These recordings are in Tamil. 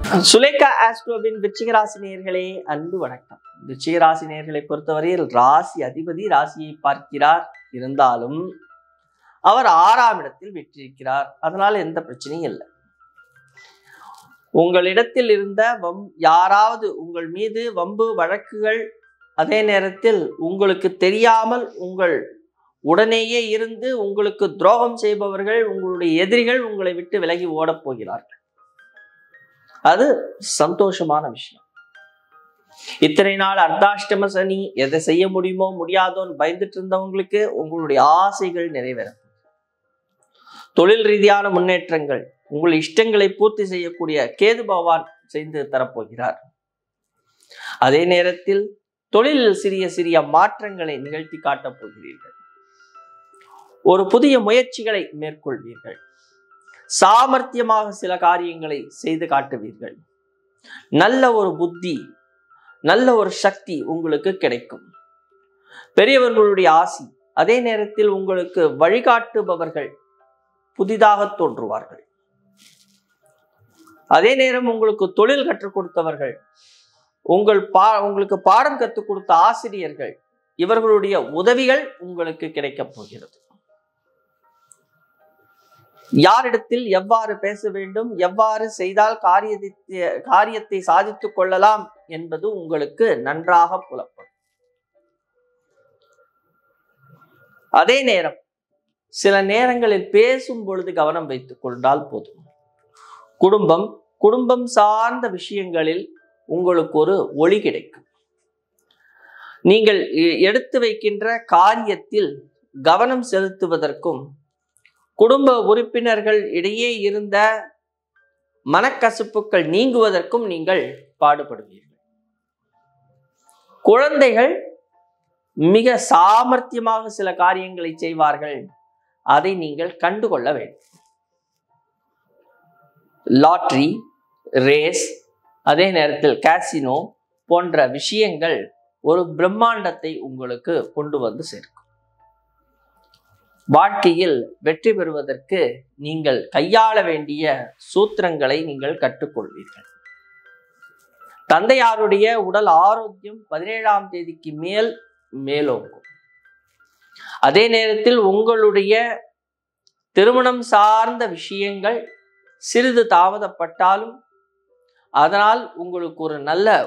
சுலேகா ஆஸ்ட்ரோவின் விருச்சிக ராசி நேயர்களே, அன்பு வணக்கம். விருச்சிக ராசி நேயர்களை பொறுத்தவரையில் ராசி அதிபதி ராசியை பார்க்கிறார். இருந்தாலும் அவர் 6ஆம் இடத்தில் வீற்றிருக்கிறார். அதனால எந்த பிரச்சனையும் இல்லை. உங்களிடத்தில் இருந்த யாராவது உங்கள் மீது வம்பு வழக்குகள், அதே நேரத்தில் உங்களுக்கு தெரியாமல் உங்கள் உடனேயே இருந்து உங்களுக்கு துரோகம் செய்பவர்கள், உங்களுடைய எதிரிகள் உங்களை விட்டு விலகி ஓடப் போகிறார்கள். அது சந்தோஷமான விஷயம். இத்தனை நாள் அர்த்தாஷ்டம சனி, எதை செய்ய முடியுமோ முடியாதோன்னு பயந்துட்டு இருந்தவங்களுக்கு உங்களுடைய ஆசைகள் நிறைவேறும். தொழில் ரீதியான முன்னேற்றங்கள், உங்கள் இஷ்டங்களை பூர்த்தி செய்யக்கூடிய கேது பகவான் செய்து தரப்போகிறார். அதே நேரத்தில் தொழிலில் சிறிய சிறிய மாற்றங்களை நிகழ்த்தி காட்டப் போகிறீர்கள். ஒரு புதிய முயற்சிகளை மேற்கொள்வீர்கள். சாமர்த்தியமாக சில காரியங்களை செய்து காட்டுவீர்கள். நல்ல ஒரு புத்தி, நல்ல ஒரு சக்தி உங்களுக்கு கிடைக்கும். பெரியவர்களுடைய ஆசி, அதே நேரத்தில் உங்களுக்கு வழிகாட்டுபவர்கள் புதிதாக தோன்றுவார்கள். அதே நேரம் உங்களுக்கு தொழில் கற்றுக் கொடுத்தவர்கள், உங்களுக்கு பாடம் கற்றுக் கொடுத்த ஆசிரியர்கள், இவர்களுடைய உதவிகள் உங்களுக்கு கிடைக்கப் போகிறது. யாரிடத்தில் எவ்வாறு பேச வேண்டும், எவ்வாறு செய்தால் காரியத்தை சாதித்துக் கொள்ளலாம் என்பது உங்களுக்கு நன்றாக புலப்படும். அதே நேரம் சில நேரங்களில் பேசும் பொழுது கவனம் வைத்துக் கொண்டால் போதும். குடும்பம் சார்ந்த விஷயங்களில் உங்களுக்கு ஒரு ஒளி கிடைக்கும். நீங்கள் எடுத்து வைக்கின்ற காரியத்தில் கவனம் செலுத்துவதற்கும், குடும்ப உறுப்பினர்கள் இடையே இருந்த மனக்கசப்புகள் நீங்குவதற்கும் நீங்கள் பாடுபடுவீர்கள். குழந்தைகள் மிக சாமர்த்தியமாக சில காரியங்களை செய்வார்கள். அதை நீங்கள் கண்டுகொள்ள வேண்டும். லாட்டரி, ரேஸ், அதே நேரத்தில் காசினோ போன்ற விஷயங்கள் ஒரு பிரம்மாண்டத்தை உங்களுக்கு கொண்டு வந்து சேர்க்கும். வாழ்க்கையில் வெற்றி பெறுவதற்கு நீங்கள் கையாள வேண்டிய சூத்திரங்களை நீங்கள் கற்றுக்கொள்வீர்கள். தந்தையாருடைய உடல் ஆரோக்கியம் 17ஆம் தேதிக்கு மேலோங்கும். அதே நேரத்தில் உங்களுடைய திருமணம் சார்ந்த விஷயங்கள் சிறிது தாமதப்பட்டாலும் அதனால் உங்களுக்கு ஒரு நல்ல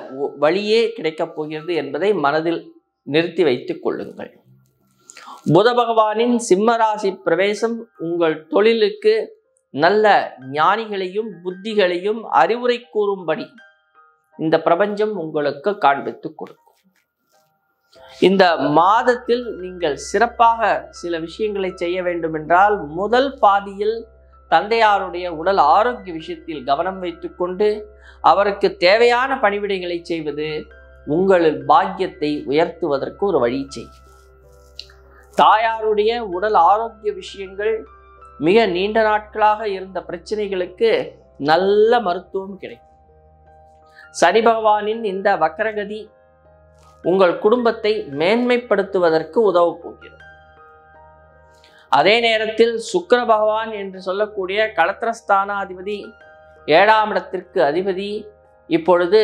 வழியே கிடைக்கப் போகிறது என்பதை மனதில் நிறுத்தி வைத்துக் கொள்ளுங்கள். புத பகவானின் சிம்மராசி பிரவேசம் உங்கள் தொழிலுக்கு நல்ல ஞானிகளையும் புத்திகளையும் அறிவுரை கூறும்படி இந்த பிரபஞ்சம் உங்களுக்கு காண்பித்துக் கொடுக்கும். இந்த மாதத்தில் நீங்கள் சிறப்பாக சில விஷயங்களை செய்ய வேண்டும் என்றால், முதல் பாதியில் தந்தையாருடைய உடல் ஆரோக்கிய விஷயத்தில் கவனம் வைத்துக் கொண்டு அவருக்கு தேவையான பணிவிடைகளை செய்வது உங்களின் பாக்கியத்தை உயர்த்துவதற்கு ஒரு வழி செய்யும். தாயாருடைய உடல் ஆரோக்கிய விஷயங்கள், மிக நீண்ட நாட்களாக இருந்த பிரச்சனைகளுக்கு நல்ல மருத்துவம் கிடைக்கும். சனி பகவானின் இந்த வக்கரகதி உங்கள் குடும்பத்தை மேன்மைப்படுத்துவதற்கு உதவ போகிறது. அதே நேரத்தில் சுக்கிர பகவான் என்று சொல்லக்கூடிய களத்திரஸ்தானாதிபதி, 7ஆம் இடத்திற்கு அதிபதி, இப்பொழுது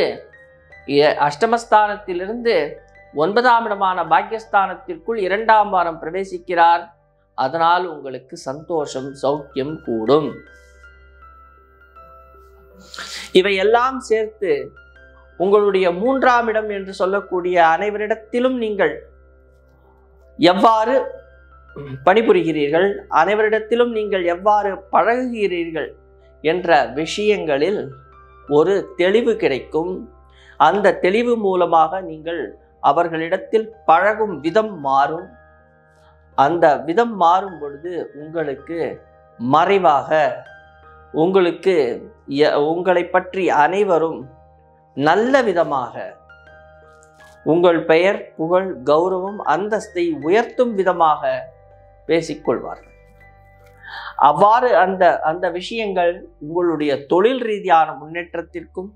அஷ்டமஸ்தானத்திலிருந்து 9ஆம் இடமான பாக்கியஸ்தானத்திற்குள் 2ஆம் வாரம் பிரவேசிக்கிறார். அதனால் உங்களுக்கு சந்தோஷம், சௌக்கியம் கூடும். இவையெல்லாம் சேர்த்து உங்களுடைய 3ஆம் இடம் என்று சொல்லக்கூடிய அனைவரிடத்திலும் நீங்கள் எவ்வாறு பணிபுரிகிறீர்கள், அனைவரிடத்திலும் நீங்கள் எவ்வாறு பழகுகிறீர்கள் என்ற விஷயங்களில் ஒரு தெளிவு கிடைக்கும். அந்த தெளிவு மூலமாக நீங்கள் அவர்களிடத்தில் பழகும் விதம் மாறும். அந்த விதம் மாறும் பொழுது உங்களுக்கு மறைவாக உங்களை பற்றி அனைவரும் நல்ல விதமாக உங்கள் பெயர், புகழ், கௌரவம், அந்தஸ்தை உயர்த்தும் விதமாக பேசிக்கொள்வார்கள். அவ்வாறு அந்த விஷயங்கள் உங்களுடைய தொழில் ரீதியான முன்னேற்றத்திற்கும்,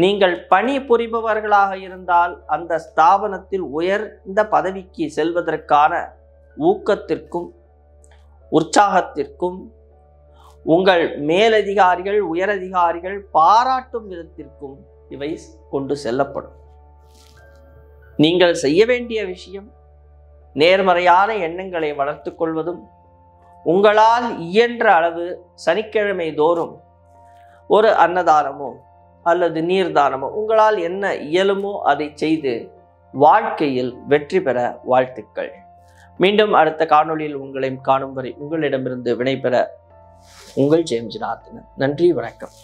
நீங்கள் பணி புரிபவர்களாக இருந்தால் அந்த ஸ்தாபனத்தில் உயர்ந்த பதவிக்கு செல்வதற்கான ஊக்கத்திற்கும் உற்சாகத்திற்கும் உங்கள் மேலதிகாரிகள் உயரதிகாரிகள் பாராட்டும் விதத்திற்கும் இவை கொண்டு செல்லப்படும். நீங்கள் செய்ய வேண்டிய விஷயம் நேர்மறையான எண்ணங்களை வளர்த்து கொள்வதும், உங்களால் இயன்ற அளவு சனிக்கிழமை தோறும் ஒரு அன்னதானமோ அல்லது நீர்தானமோ உங்களால் என்ன இயலுமோ அதை செய்து வாழ்க்கையில் வெற்றி பெற வாழ்த்துக்கள். மீண்டும் அடுத்த காணொளியில் உங்களை காணும் வரை உங்களிடமிருந்து விடைபெற உங்கள் ஜெயம் ஜனார்த்தனன். நன்றி, வணக்கம்.